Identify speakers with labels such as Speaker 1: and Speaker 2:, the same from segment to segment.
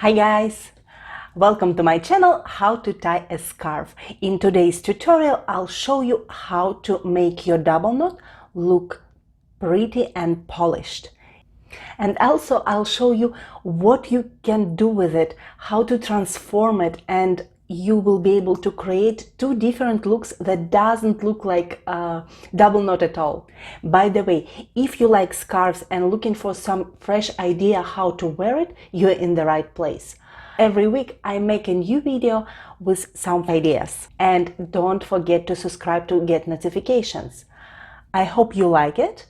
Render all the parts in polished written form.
Speaker 1: Hi guys! Welcome to my channel How to Tie a Scarf. In today's tutorial I'll show you how to make your double knot look pretty and polished. And also I'll show you what you can do with it, how to transform it, and you will be able to create two different looks that doesn't look like a double knot at all. By the way, if you like scarves and looking for some fresh idea how to wear it, you're in the right place. Every week I make a new video with some ideas, and don't forget to subscribe to get notifications. I hope you like it,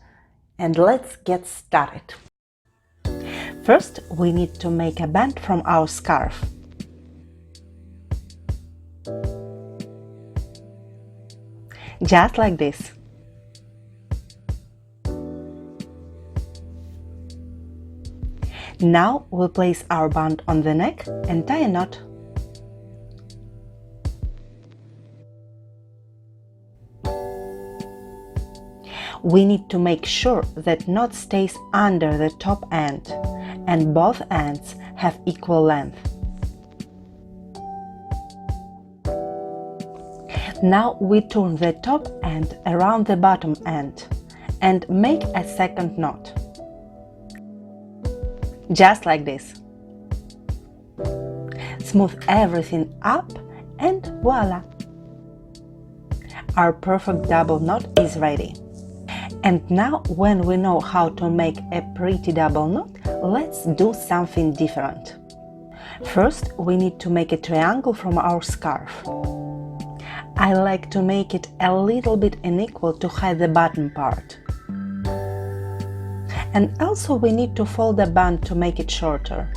Speaker 1: and let's get started. First, we need to make a band from our scarf. Just like this. Now we place our band on the neck and tie a knot. We need to make sure that knot stays under the top end and both ends have equal length. Now we turn the top end around the bottom end and make a second knot. Just like this. Smooth everything up and voila! Our perfect double knot is ready. And now, when we know how to make a pretty double knot, let's do something different. First, we need to make a triangle from our scarf. I like to make it a little bit unequal to hide the bottom part. And also we need to fold the band to make it shorter.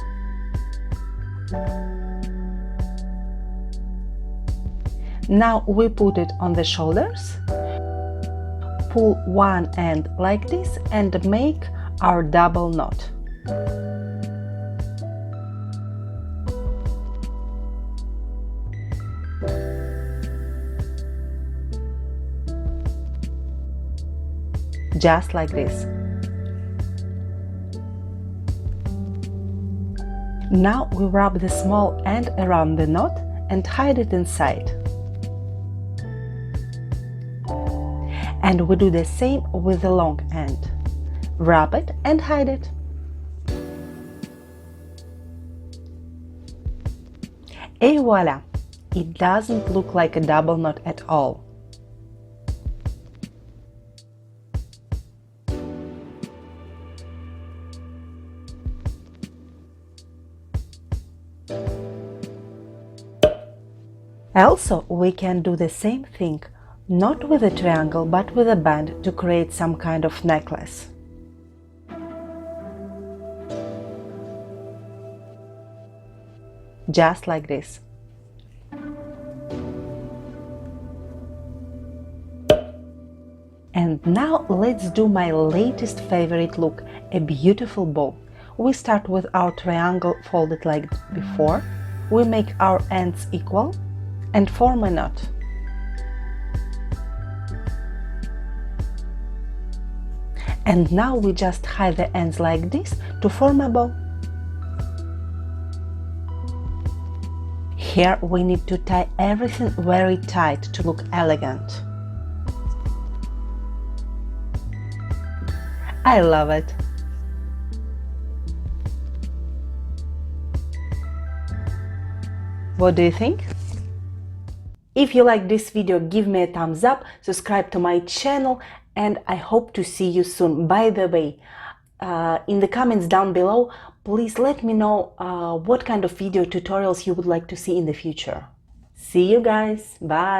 Speaker 1: Now we put it on the shoulders, pull one end like this and make our double knot. Just like this. Now we wrap the small end around the knot and hide it inside. And we do the same with the long end. Wrap it and hide it. Et voila! It doesn't look like a double knot at all. Also, we can do the same thing, not with a triangle, but with a band to create some kind of necklace. Just like this. And now let's do my latest favorite look, a beautiful bow. We start with our triangle folded like before, we make our ends equal and form a knot. And now we just hide the ends like this to form a bow. Here we need to tie everything very tight to look elegant. I love it! What do you think? If you like this video, give me a thumbs up, subscribe to my channel, and I hope to see you soon. By the way, in the comments down below, please let me know what kind of video tutorials you would like to see in the future. See you guys, bye!